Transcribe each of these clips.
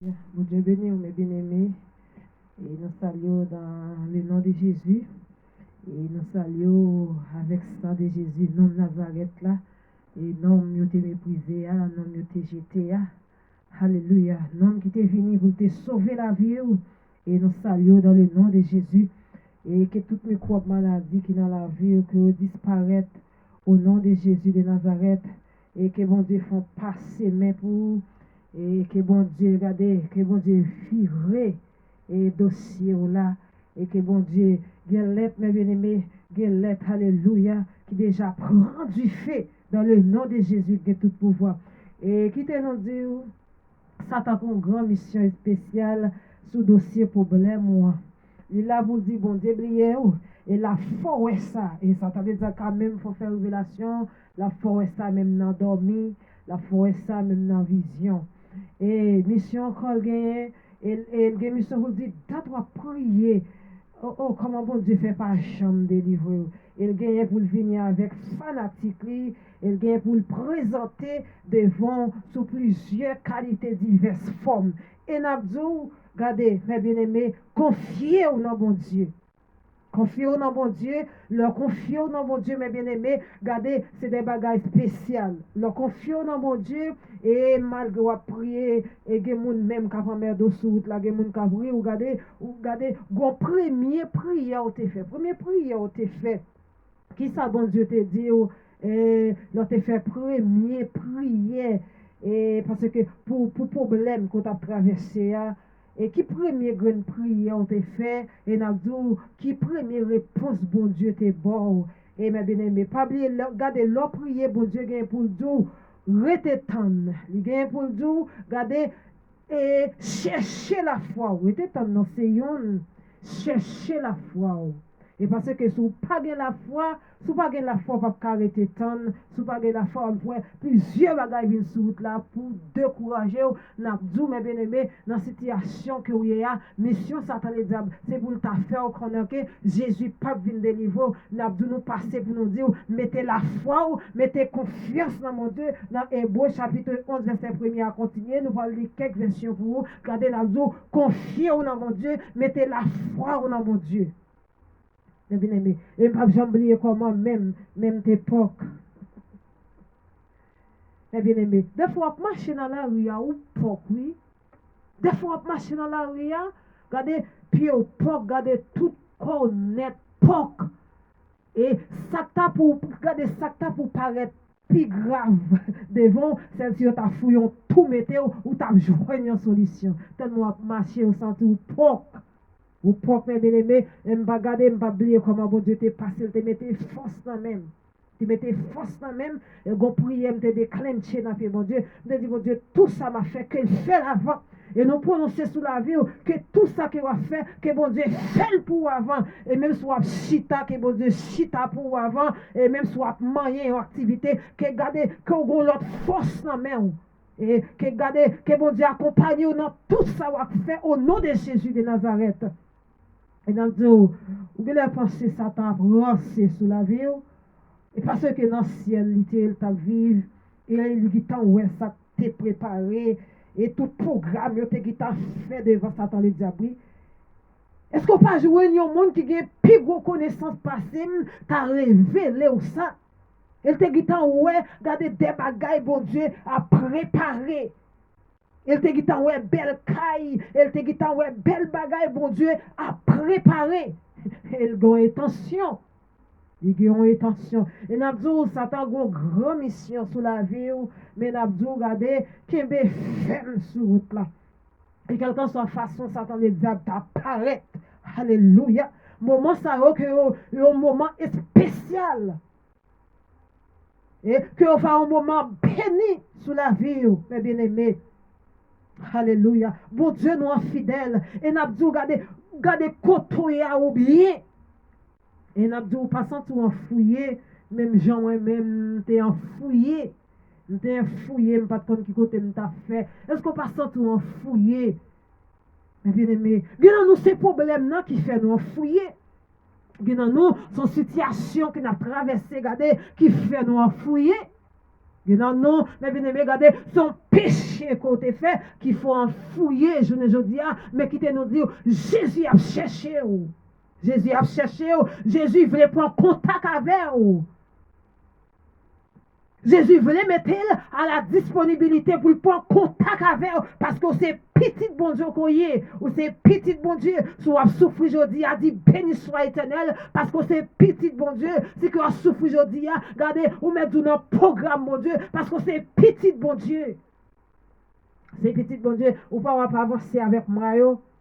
Mon Dieu béni, mes bien-aimés, et nous saluons dans le nom de Jésus, et nous saluons avec ça de Jésus, nom de Nazareth là, et nom mieux te méprisé, nom mieux te jeté, alléluia, nom qui t'est venu pour te sauver la vie, et nous saluons dans le nom de Jésus, et que toutes mes maladies qui dans la vie, que disparaissent au nom de Jésus de Nazareth, et que bon Dieu font passer mais pour et que bon Dieu regardez que bon Dieu vivre et dossier là et que bon Dieu guelette mes bien-aimés guelette alléluia qui déjà prend du fait dans le nom de Jésus de tout pouvoir et qui te nous dit Satan a une grande mission spéciale sous dossier problème il a vous dit bon Dieu briller et la foi ça et ça veut dire quand même faut faire révélation la foi ça même dans dormi la foi ça même dans vision et mission encore gagné et mission vous dit d'abord prier oh comment bon Dieu fait pas chambre délivrer il gagne pour venir avec fanatique il gagne pour le présenter devant sous plusieurs qualités diverses formes et n'abdou regardez mes bien-aimés confiez au nom bon Dieu. Confiez au nom bon Dieu, leur confier au nom bon Dieu, mes bien-aimés, regardez, c'est des bagages spéciaux. Leur confier au nom bon Dieu, et malgré prier, et que moun même qui a fait de sous la que moun qui a prié, regardez, gon premier prière ou te fait, premier prière ou te fait. Qui ça bon Dieu te dit, l'on te fait premier prière, et parce que pour problème qu'on a traversé, et qui premier grande prière te fait et n'a dit qui première réponse bon Dieu te bon et mes bien-aimés pas oublier garder leur prière bon Dieu gagne pour dire rete tendre il gagne pour dire garder et chercher la foi rete tendre non c'est chercher la foi et parce que si vous pas la foi, si vous pas la foi, vous pas arrêter tant, si vous pas la foi, vous pouvez plusieurs bagages viennent sur route là pour décourager ou n'a dit mes bien-aimés dans la situation que vous avez, mission Satan le diable, c'est pour le faire connaître que Jésus pas vient délivrer, n'a dit nous passer pour nous dire mettez la foi, mettez confiance dans mon Dieu, dans Hébreux chapitre 11 verset 1er à continuer, nous allons lire quelques versions pour vous, regardez la dit confiez dans mon Dieu, mettez la foi dans mon Dieu. Bien-aimé, et pas oublier comment même époque. Bien-aimé, des fois on marche dans la rue ou poc oui. Des fois on marche dans la rue, regardez pied au poc, regardez tout corps net poc. Et ça t'a pour regarder ça t'a pour paraître plus grave devant celle si t'a fouillé tout météo ou t'a joindre une solution. Tellement marcher au centre ou poc. Ou pour mes bien-aimés, je ne vais pas garder, je ne vais pas oublier comment bon Dieu te passe, il te mettait force dans même. Tu mettais force dans même, et vous priez, je te déclenché dans mon Dieu. Je te dis, mon Dieu, tout ça m'a fait que fait avant. Et nous prononcer sous la vie que tout ça qu'il va faire, que bon Dieu fait pour avant. Et même soit chita, que bon Dieu chita pour avant. Et même soit moyen en activité, que gardez, que vous avez l'autre force dans même. Et que gardez, que bon Dieu accompagne dans tout ça va faire au nom de Jésus de Nazareth. Et dans le vous voulez penser Satan rancé sous la vie, et parce que dans le ciel, il t'a vivre, et il dit ouais, ça t'est préparé, et tout programme, il t'a fait devant Satan le diable. Est-ce qu'on pas jouer un monde qui a plus gros connaissance passée, t'a révélé ou ça? Il te dit ouais, regardez des bagailles, bon Dieu, à préparer. Elle te dit ouais belle caille, elle te dit ouais belle bagaille bon Dieu a préparé. Elle a intention. Il a une intention. Et n'abdou Satan a une grande mission sur la vie mais n'abdou regardez qu'elle est ferme sur route là. Et quelqu'un soit façon Satan le diable apparaît. Alléluia. Moment ça que un moment spécial. Et que on fait un moment béni sur la vie mes bien-aimés. Alléluia. Bon Dieu nous est fidèle. Et n'a dit regardez côté à oublier. Et n'a dit passant tout en fouillé, même Jean même t'es en fouillé. T'es en fouillé, pas de compte qui côté m'ta fait. Est-ce qu'on passe tout en fouillé? Mais bien aimé, bien nous ces problèmes là qui fait nous en fouillé. Bien nous son situation qui n'a traversé, regardez qui fait nous en fouillé. Non, mais bien aimé, regardez, son péché qu'on te fait, qu'il faut en fouiller, je ne dis pas, mais qui te nous dit, Jésus a cherché ou. Jésus a cherché ou. Jésus voulait prendre contact avec ou. Jésus voulait mettre à la disponibilité pour prendre contact avec eux, parce que c'est petit bon Dieu qu'on y est, ou c'est petit bon Dieu, soit souffrir aujourd'hui, a dit béni soit éternel, parce que c'est petit bon Dieu, si que souffrir aujourd'hui, regardez, ou mettre dans le programme mon Dieu, parce que c'est petit bon Dieu. C'est petit bon Dieu, ou pas avancer avec moi,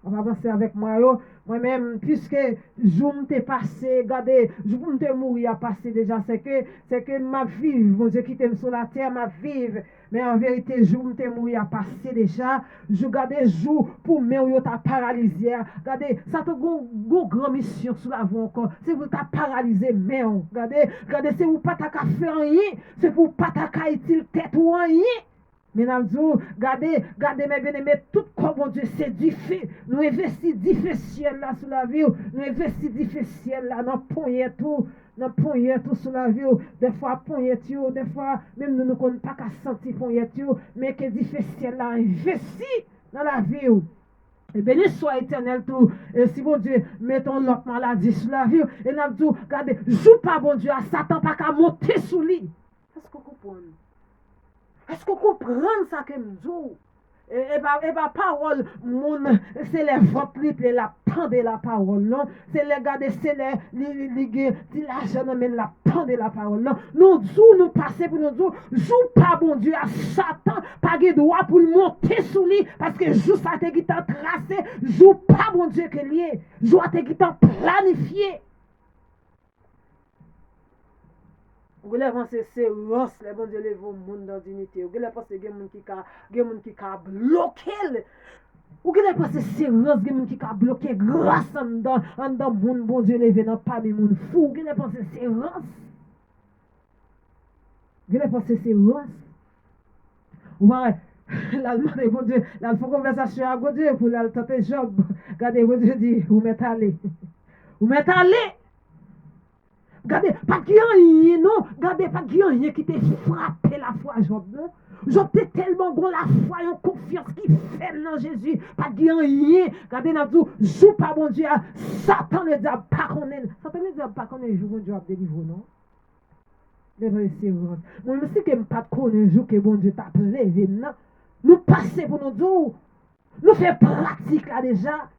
on va avancer avec moi, moi-même, puisque jour m'te passé, regardez, jour m'te mourir à passer déjà, c'est que ma vie, mon Dieu qui t'aime sur la terre, ma vie, mais en vérité, jour m'te mourir à passer déjà, je regardez, jour pour moi, yo t'a paralysé, regardez, ça te une grande mission sur la voie encore, c'est pour t'a paralysé, mais regardez, c'est pour pas t'a faire rien, c'est pour pas t'a utile tête ou rien. Mesdames, regardez, mes bien-aimés, tout comme mon Dieu, c'est difficile. Nous investissons difficile là sur la vie. Nous investissons difficile là, nous pognons tout sur la vie. Des fois, pognons des fois, même nous ne connaissons pas qu'à sentir pognons mais que difficile là, investi dans la vie. Et béni soit éternel tout. Et si mon Dieu, mettons l'autre maladie sur la vie. Et nous disons, regardez, joue pas bon Dieu à Satan, pas qu'à monter sous lui. Est-ce que vous comprenez? Est-ce que vous comprenez ça que je dis? Et ma parole, c'est les votes et la tendre la parole, non? C'est les gars, c'est les l'argent, mais la tendre la parole, non? Nous passons pour nous dire, joue pas bon Dieu à Satan, pas de droit pour le monter sous lui, parce que joue ça qui t'a tracé, joue pas bon Dieu que lié, joue à qui t'a planifié. Vous voulez penser c'est rance les bon Dieu lève au monde dans dignité. Vous voulez penser que des gens qui ka bloqué. Vous voulez penser c'est rance des gens qui ka bloqué grâce en dans monde bon Dieu lève dans pas des monde fou. Vous voulez penser c'est rance. Vous voulez penser c'est rance. Ouais. L'allemand de bon Dieu, là il faut conversation avec Dieu pour la tenter Job. Regardez bon Dieu dit vous mettez aller. Vous mettez aller. Regardez, pas qu'il y a rien, non. Regardez, pas qu'il y a rien qui t'a frappé la foi, Job, non. Job t'es tellement bon la foi et en confiance qui fait dans Jésus. Pas qu'il y a rien. Regardez, n'a tout, joue pas bon Dieu. Satan le diable pas qu'on est. Satan le diable pas qu'on est, joue bon Dieu à délivrer, non. C'est vrai. Moi, je sais que je ne pas connaître jour que bon Dieu t'a prélevé, non. Nous passons pour nous dire, nous faisons pratique là déjà.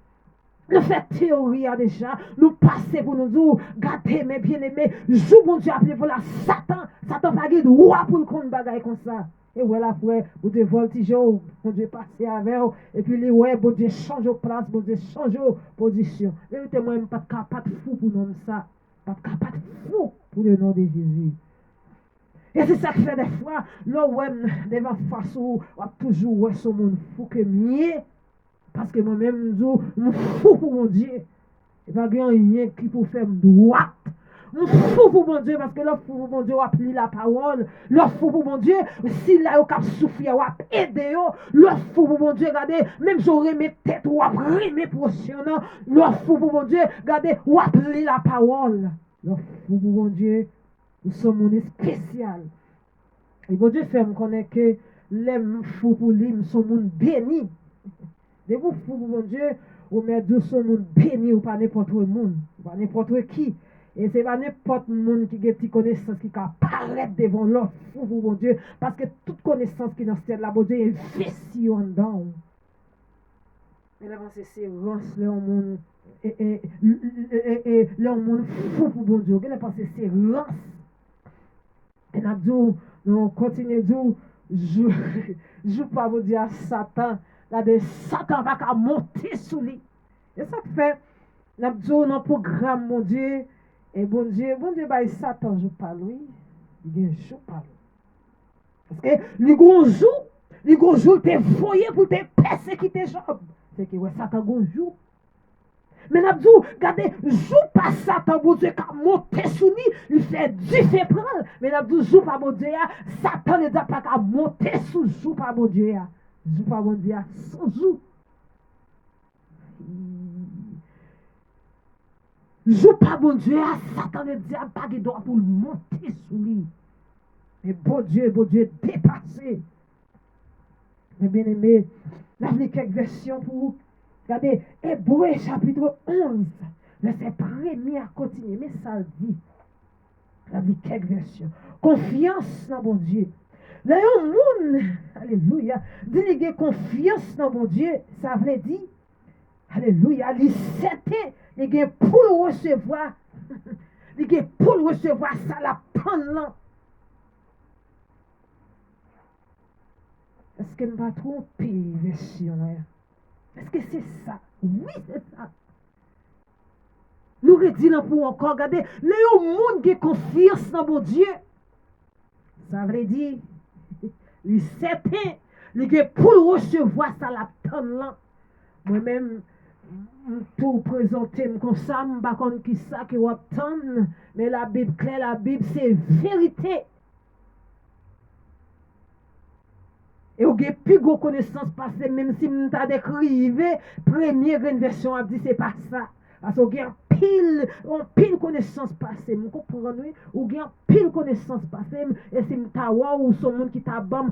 Nous faisons théorie déjà, nous passons pour nous dire, gardez mes bien-aimés, joue bon Dieu appelé pour la Satan, Satan pas de droit pour le compte bagaille comme ça. Et voilà, après, vous devez voltiger, bon Dieu passer avec vous, et puis les ouais, bon Dieu change de place, bon Dieu change de position. Vérité, moi, je ne suis pas capable de fou pour nous ça, pas capable de fou pour le nom de Jésus. Et c'est ça qui fait des fois, là, ouais, devant face où, on a toujours, ouais, ce monde fou que mieux. Parce que moi-même, je suis fou pour mon Dieu. Et pas rien qui peut faire droite. Je suis fou pour mon Dieu parce que l'offre pour mon Dieu a pris la parole. L'offre pour mon Dieu, si là, il a souffert, il a aidé. L'offre pour mon Dieu, regardez, même j'aurais mes têtes ou après mes prochains. L'offre pour mon Dieu, regardez, il a pris la parole. L'offre pour mon Dieu, nous sommes monde spécial. Et mon Dieu fait me connaître que les fous pour lui, nous sommes monde béni. De vous fou pour mon Dieu, ou mettre de son monde béni ou pas n'importe où monde, pas n'importe qui. Et c'est pas n'importe monde qui a des connaissances qui apparaît devant l'autre fou pour mon Dieu, parce que toute connaissance qui est dans cette là, mon Dieu investit en dedans. Et là, c'est rance le monde et le monde fou pour mon Dieu. Et là, c'est rance. Et là, nous continuons de jouer pas mon Dieu à Satan. Là, de Satan va monter sous lui. Et ça fait, nous avons dans programme, mon Dieu, et bon Dieu, bah, Satan ne joue pas lui, il joue pas lui. Parce que le gros jour, t'es voyé pour te persécuter Job. C'est que ouais, Satan joue. Mais nous avons regardez, joue pas Satan, bon Dieu, qui a monté sous lui, il fait du fait prendre. Mais nous avons joue pas, bon Dieu, Satan ne doit pas monter sous joue pas, bon Dieu. Joue pas bon Dieu sans joue. Joue pas bon Dieu, Satan le diable pas de droit pour monter sous lui. Mais bon Dieu, dépassé. Mais bien aimé, là, j'ai quelques versions pour vous. Regardez, Hébreu chapitre 11, verset 1er à continuer. Mais ça dit, là, j'ai quelques versions. Confiance dans bon Dieu. Là, un monde, alléluia, dit confiance dans mon Dieu, ça veut dire, alléluia, il certain, il est pour le recevoir, il est pour le recevoir, ça la prend là. Est-ce que je ne vais pas tromper, version? Est-ce que c'est ça? Oui, c'est ça. Nous redisons pour encore, regardez, le monde qui a confiance dans mon Dieu, ça veut dire, il certain, il est pour le recevoir, ça la prend là. Moi-même, pour présenter comme ça, je ne sais pas qui ça que vous attendez, mais la Bible claire, la Bible, c'est vérité. Et vous avez plus de connaissance passée, même si vous avez décrit, première version a dit c'est pas ça. Parce que vous avez pile connaissance passée. Vous comprenez? Vous avez pile connaissance passée. Et c'est ou son monde qui t'a bon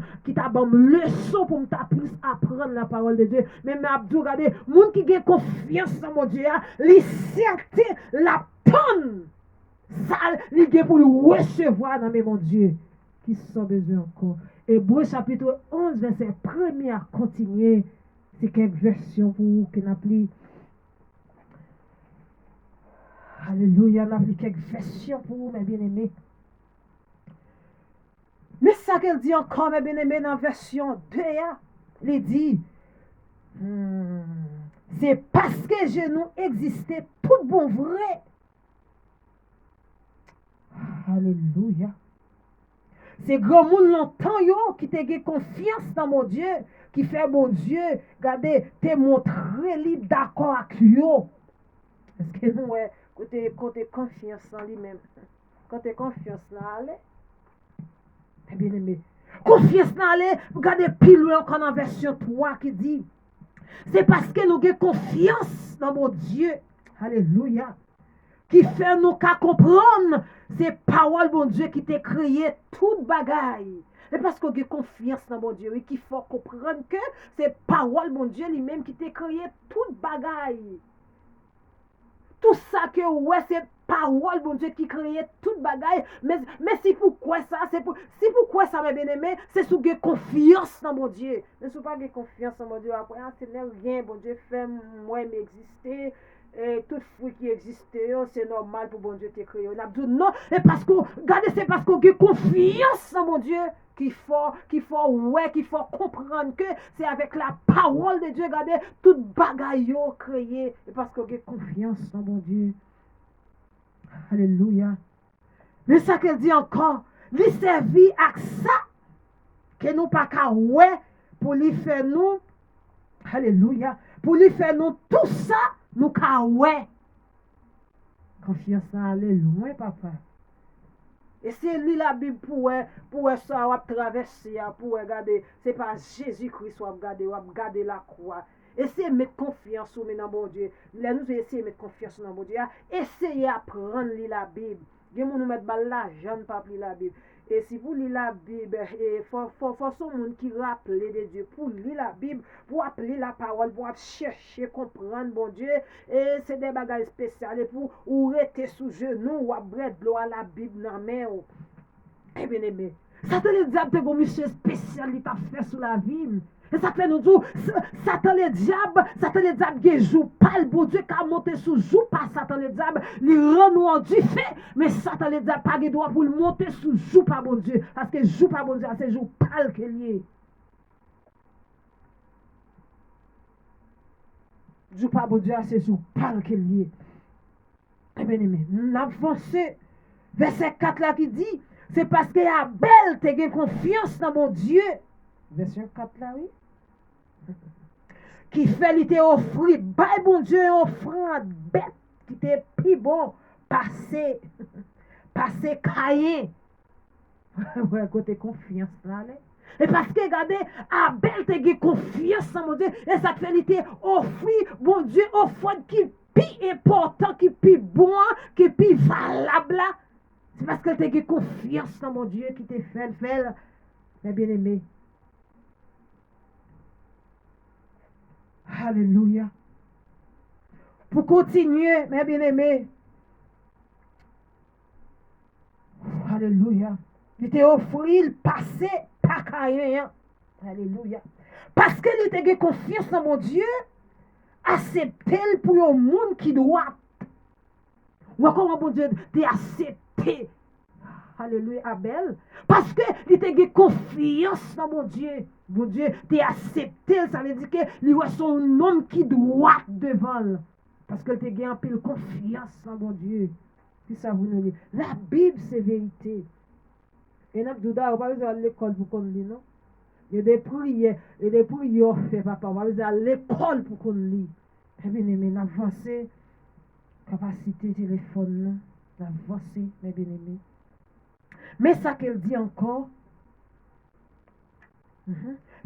leçon pour plus apprendre la parole de Dieu. Mais Abdou, regardez, monde qui a confiance en mon Dieu, les certain la tonne. Ça, il a pour le recevoir dans mon Dieu. Qui sont besoin encore. Hébreu chapitre 11, verset 1er à continuer. C'est quelques versions pour vous qui n'appliquent. Alléluia, n'applique quelques versions pour vous, mes bien-aimés. Mais ça qu'elle dit encore, mes bien-aimés, dans la version 2, il dit, c'est parce que je nous existais tout bon vrai. Alléluia. C'est grand monde longtemps yo qui te confiance dans mon Dieu, qui fait mon Dieu, regardez, te montrer li d'accord avec yo. Est-ce que nous côté confiance en lui-même. Côté confiance dans aller. Bien aimé. Confiance dans aller, regardez pile loin encore dans version 3 qui dit c'est parce que nous avons confiance dans mon Dieu. Alléluia. Qui fait nous qu'à comprendre c'est parole bon Dieu qui t'a créé toute bagaille. Et parce qu'on a confiance dans mon Dieu, et qu'il faut comprendre que c'est parole bon Dieu lui-même qui t'a créé toute bagaille. Tout ça que ouais c'est parole bon Dieu qui créé toute bagaille. Mais si pourquoi ça, si pourquoi ça m'a bien aimé, c'est sous que confiance dans mon Dieu. Mais si pas de confiance dans mon Dieu après, c'est rien bon Dieu fait moi m'exister. Et tout fruit qui existait, c'est normal pour bon Dieu te créer. On a dit non, et parce que, regardez, c'est parce qu'on a confiance en mon Dieu qu'il faut comprendre que c'est avec la parole de Dieu, regardez, toute bagaille créée. Et parce qu'on a confiance en mon Dieu. Alléluia. Mais ça qu'elle dit encore, lui servir à ça, que nous pas qu'à ouais, pour lui faire nous, alléluia, pour lui faire nous tout ça, nous ka ouais. Confiance à aller loin, papa. Et c'est lui la Bible pour ça, on traverser, pour regarder, c'est pas Jésus-Christ, on regarder la croix. Essayez de mettre confiance dans mon Dieu. Là, nous essayons de mettre confiance dans mon Dieu. Essayez à prendre la Bible. Il y a des gens qui mettent l'argent pour lire la Bible. Et si vous lisez la Bible, il faut son monde qui rappelle de Dieu pour lire la Bible, pour appeler la parole, pour chercher, comprendre bon Dieu. Et c'est des bagages spéciaux pour ou rester sous genou ou abrer de l'eau à la Bible dans la main. Eh bien aimé, Satan le diable te une mission spéciale qui t'a fait sous la vie. Et ça fait nous dire, Satan le diable qui joue pas le bon Dieu qui a monté sous joue pas Satan le diable, il rend nous en du fait, mais Satan le diable pas de droit pour le monter sous joue pas bon Dieu, parce que joue pas bon Dieu, c'est joue pas le qu'il joue pas bon Dieu, c'est joue pas le qu'il est. Eh bien aimé, n'avancez, verset 4 là qui dit, c'est parce que Abel te gagne confiance dans mon Dieu. Version 4 là, oui. Qui fait lui te offrir, by bon Dieu, offrande bête, qui te plus bon, passer cahier. Ouais, côté confiance là, et parce que, regardez, Abel te gagne confiance en mon Dieu, et ça fait lui te offrir, bon Dieu, offrande qui plus important, qui plus bon, qui plus valable là. C'est parce qu'elle t'a confiance dans mon Dieu qui t'a fait, mes bien-aimés. Alléluia. Pour continuer, mes bien-aimés. Alléluia. Il t'a offert le passé, pas rien. Alléluia. Parce que il t'a confiance dans mon Dieu, accepté pour un monde qui doit. Ou encore, mon Dieu, t'a accepté. Alléluia, Abel. Parce que il t'a confiance dans mon Dieu. Mon Dieu, t'a accepté. Ça veut dire que lui est son homme qui doit devant. Parce que t'a un peu confiance dans mon Dieu. Si ça vous nous dit. La Bible, c'est vérité. Et nous, on va pas à l'école pour qu'on lit, non? Il y a des prières, fait papa. On va à l'école pour qu'on lit. Eh bien, aimé, l'avancer, capacité téléphone, l'avancer, mes bien-aimés. Mais ça qu'elle dit encore,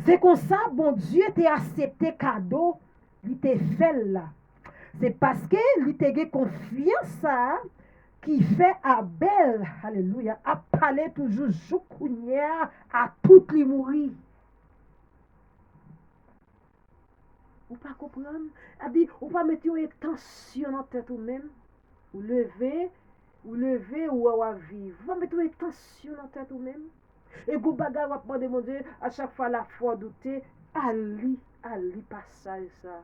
c'est comme ça, bon Dieu t'a accepté cadeau, il t'a fait là. C'est parce que il t'a confiance ça qui fait Abel, alléluia, à parler toujours joukounia à toutes les mourir. Ou pas comprendre? A dit, ou pas mettre une tension dans tête ou même, ou lever, ou à vivre. Ou pas mettre une tension dans tête ou même. Et vous bagarre va demander mon Dieu à chaque fois la foi douter, ali passage ça.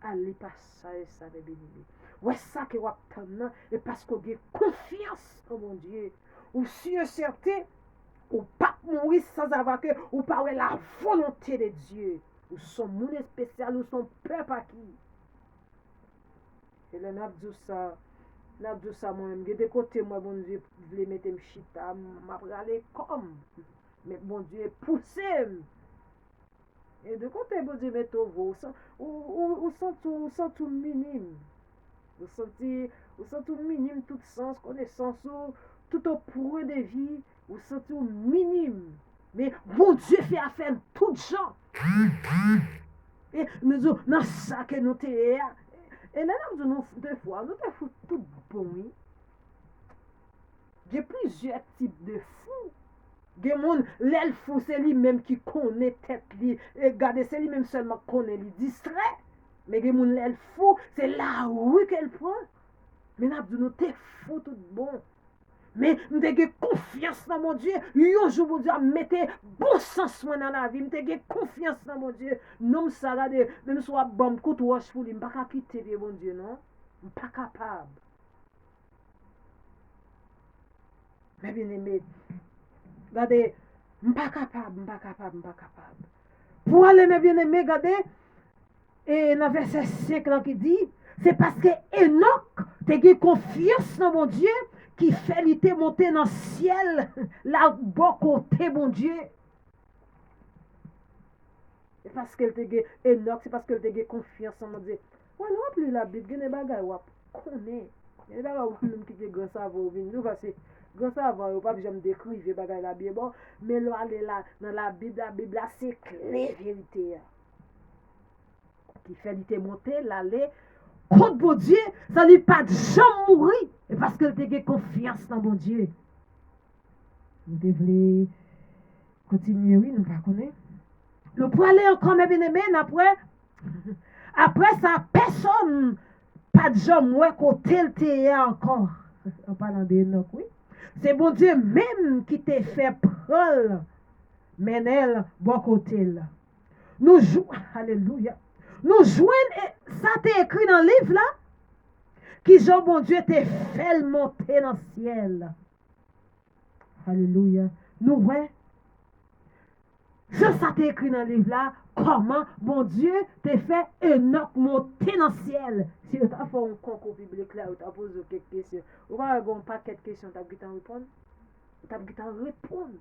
Ali passage ça mes bien-aimés. Ouais ça que vous attendez et parce que vous avez confiance en mon Dieu. Ou sûr certain ou pas mourir sans avoir que ou pas la volonté de Dieu. Ou son monde spécial ou son peuple à qui. Et là n'a dit ça moi-même. De côté moi bon Dieu voulait mettre me chita m'a aller comme mais bon Dieu poussé. Et de côté bon Dieu met au vous ou sent tout minime. Vous sentez tout minime tout sens connaissance tout au point de vie vous sentez minime. Mais bon Dieu fait affaire toutes gens. Et nous dans ça que nous t'es et là nous deux fois nous te fous tout bon. J'ai plusieurs types de fous. Des gens, l'el fou, c'est lui-même qui connaît tête li. Et regardez, c'est lui-même seulement connaît li distrait. Mais des gens, l'el fou, c'est là oui qu'elle prend. Mais nous t'es fou tout bon. Mais nous avons confiance dans mon Dieu. Un jour, mon Dieu, mettez bon sens dans la vie. Nous avons confiance dans mon Dieu. Non, ça, même soit bon coup de roche pour lui, je ne peux pas quitter mon Dieu, non? Je ne suis pas capable. Mais bien aimé, regardez, je ne suis pas capable. Pour aller, mes bien aimé, regardez, et dans verset 5 là, qui dit, c'est parce que Enoch, tu as confiance dans mon Dieu, qui fait l'ité monter dans le ciel, là, bon côté, mon Dieu. C'est parce qu'elle te gagne Enoch, c'est parce qu'elle te gagne confiance en mon Dieu. Ouais, nous appelons la Bible, il y a des bagages qu'on connaît. Il y a des bagages qui sont grand savoir, nous parce que grand savoir, on pas besoin de décrire les bagages la Bible, mais là, dans la Bible, c'est clair, vérité. Qui fait l'ité monter, l'aller, contre bon Dieu, ça lui pas de jamais mourir. Et parce qu'elle te gagne confiance dans mon Dieu. Nous devons continuer, oui, nous ne connaissons pas. Nous pouvons aller encore, mes bien-aimés, après ça, personne, pas de gens, moi, côté le théâtre encore. En parlant d'Enoch, oui. C'est bon Dieu même qui t'a fait prendre, mais elle, bon côté là. Nous jouons, alléluia. Nous jouons, ça t'est écrit dans le livre là, qui Jean bon Dieu t'a fait monter dans le ciel. Alléluia. Nous, ouais. Ça t'est écrit dans le livre là, comment bon Dieu t'a fait Enoch monter dans le ciel. Si tu as fait un concours biblique là, tu as posé quelques questions, ou pas un paquet de questions, tu as pu répondre. Tu as pu répondre.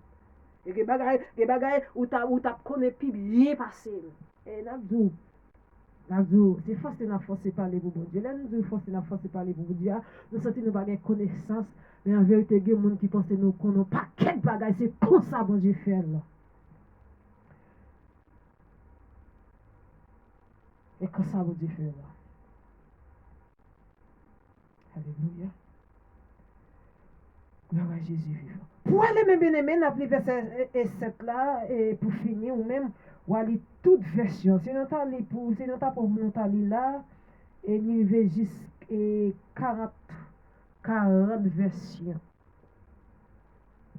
Et des bagailles où tu as connu plus bien passé. Et là, c'est force de force parler pour bon Dieu. Là, nous force de force parler pour Dieu. Nous sentons nos bagailles connaissance, mais en vérité, il y a des gens qui pensent que nous connaissons pas quel bagaille, c'est comme ça bon Dieu fait là. Et comme ça bon Dieu fait là. Alléluia. Gloire à Jésus vivant. Pour aller, mes bien-aimés, n'a plus verset 7 là, et pour finir, ou même, ou aller toute version. Si nous t'allons pour, si nous t'allons nous t'allons là, et il va jusqu'à 40 versions.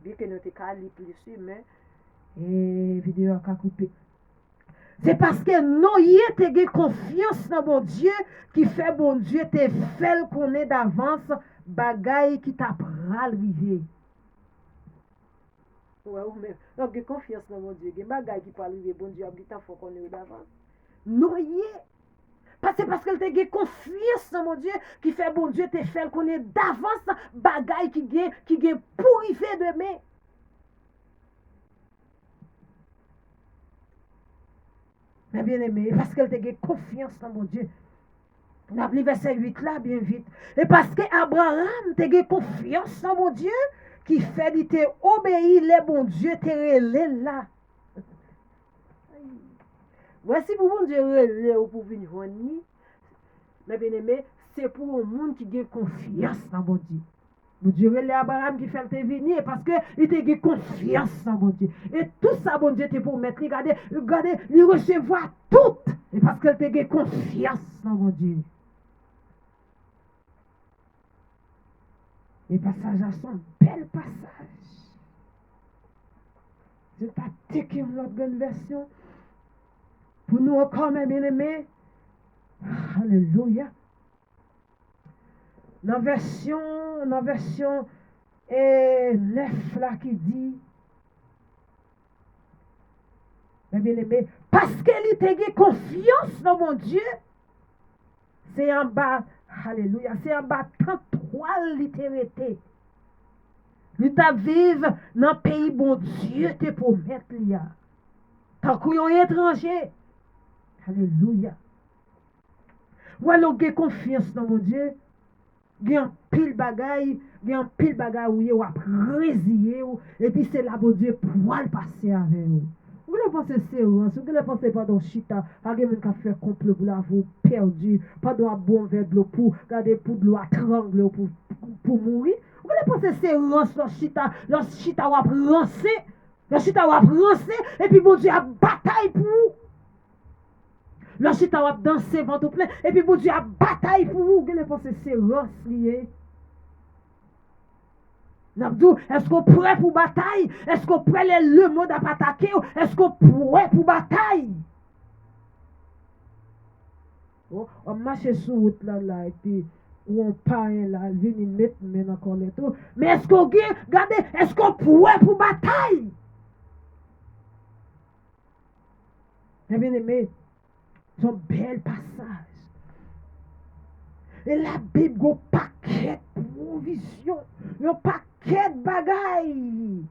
Bien que nous t'allons plus, mais, et vidéo a coupé. C'est parce que nous y avons confiance dans mon Dieu qui fait bon Dieu te fait qu'on est d'avance bagaille qui t'a arrivé. Ouais, ou même. Donc, j'ai confiance dans mon Dieu. Il y a des bagailles qui peuvent arriver, bon Dieu, il faut qu'on est d'avance. Nous y parce que tu as confiance dans mon Dieu qui fait bon Dieu te fait qu'on est d'avance bagaille qui gagne pour arriver demain. Mais bien aimé, parce qu'elle te confiance dans mon Dieu. On a pris verset 8 là, bien vite. Et parce que Abraham te confiance dans mon Dieu, qui fait de te obéir, les bon Dieu te relève là. Voici pour mon Dieu relève pour venir voir. Mais bien aimé, c'est pour un monde qui a confiance dans mon Dieu. Mon Dieu relève Abraham qui fait te venir parce que il te confiance dans mon Dieu. Et tout ça, bon Dieu, te pour mettre, regardez, il recevoir tout. Et parce qu'elle te confiance dans mon Dieu. Et passage à son bel passage. Je t'attaque une autre bonne version. Pour nous encore, mes bien-aimés. Alléluia. Dans version 9 là qui dit, mes bien-aimés, parce qu'elle était confiance dans mon Dieu, c'est en bas, alléluia, c'est en bas 33 littérité. Lui ta vive dans le pays bon Dieu te promet là. Tant qu'on est étranger. Alléluia. Ou alors que confiance dans mon Dieu, il y a un pile bagaille, où il y a résilier et puis c'est là bon Dieu pour le passer avec vous. Vous ne pensez c'est vous ne pensez pas dans chita, pas de même faire complot pour la vous perdu, pas de bon verre de l'eau pour garder pour de l'eau à trangler pour mourir. Vous ne pensez c'est rance dans chita va lancer, le chita va lancer et puis bon Dieu a bataille pour vous. Le chita va danser ventre plein et puis bon Dieu a bataille pour vous. Vous ne pensez c'est rance lié. Est-ce qu'on prêt pour bataille? Est-ce qu'on prêt le monde à attaquer? Est-ce qu'on prêt pour bataille? On marche sur route là, et puis on parle là, vient mettre maintenant encore les tout. Mais est-ce qu'on regardez, est-ce qu'on prêt pour bataille? Eh bien aimé, c'est un bel passage. Et la Bible a un paquet de provisions, un paquet de bagailles.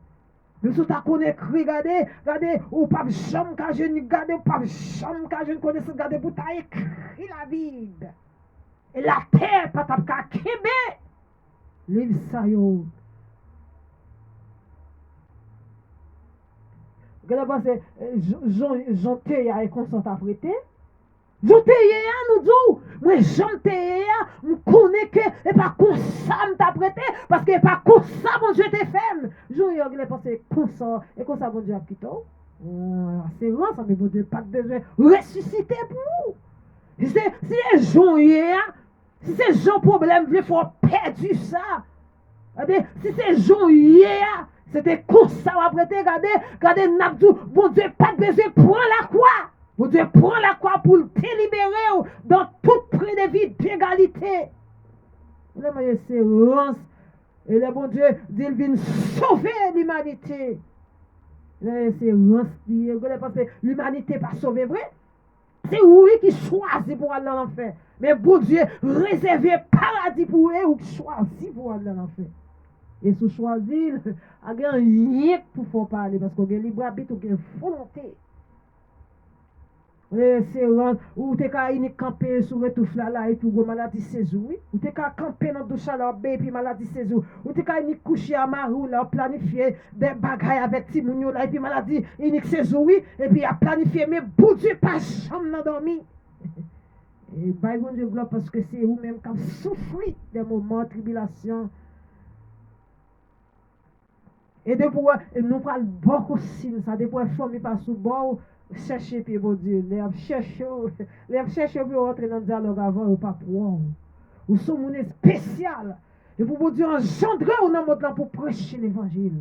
Mais si tu as connu, regardez, ou pas de chambre, quand je ne regarde, ou pas de chambre, quand je ne connais pas, regardez, pour t'as écrit la Bible. Et la terre, pas ta qu'à Québec. Livre ça, yo. Regardez, Jean Théa est consent à prêter. Jean Théa, nous disons, moi, Jean Théa, on connaît que, et pas comme ça, t'a prêté, parce que pas comme ça, mon Dieu, t'es ferme. Jean Théa, il est passé comme ça, et comme ça, mon Dieu, a quitté. C'est vrai, ça, mais mon Dieu, pas besoin ressusciter pour vous. Si c'est Jean Théa, si c'est Jean problème, il faut perdre ça. Si c'est Jean Théa, c'était comme ça, après, regardez, Nabdou, mon Dieu, pas besoin, prends la croix. Mon Dieu prend la croix pour te libérer dans toute prix de vie d'égalité. C'est rance. Et le bon Dieu dit qu'il vient sauver l'humanité. C'est rance. Parce que l'humanité n'est pas sauvée, vrai? C'est oui qui choisit pour aller dans l'enfer. Mais bon Dieu réservé paradis pour eux ou qui choisit pour aller dans l'enfer. Et si choisit, il n'y a rien pour parler parce qu'on a libre arbitre ou une volonté. C'est ou t'es qu'à y camper sur le tout là et puis maladie saison ou t'es qu'à camper dans douche là et puis maladie saison ou t'es qu'à y coucher à marou là planifier des bagailles avec Timounio là et puis maladie unique saison et puis à planifier mais bon Dieu pas jamais n'a dormi et by bon Dieu gloire parce que c'est vous même qui souffrez des moments de tribulation Et de pour nous parle beaucoup signe ça, de pour famille pas sous bord chercher puis bon Dieu, les chercher pour rentrer dans le dialogue avant ou pas pour ou sont mon spécial. Et pour bon Dieu engendrer ou dans monde là pour prêcher l'évangile.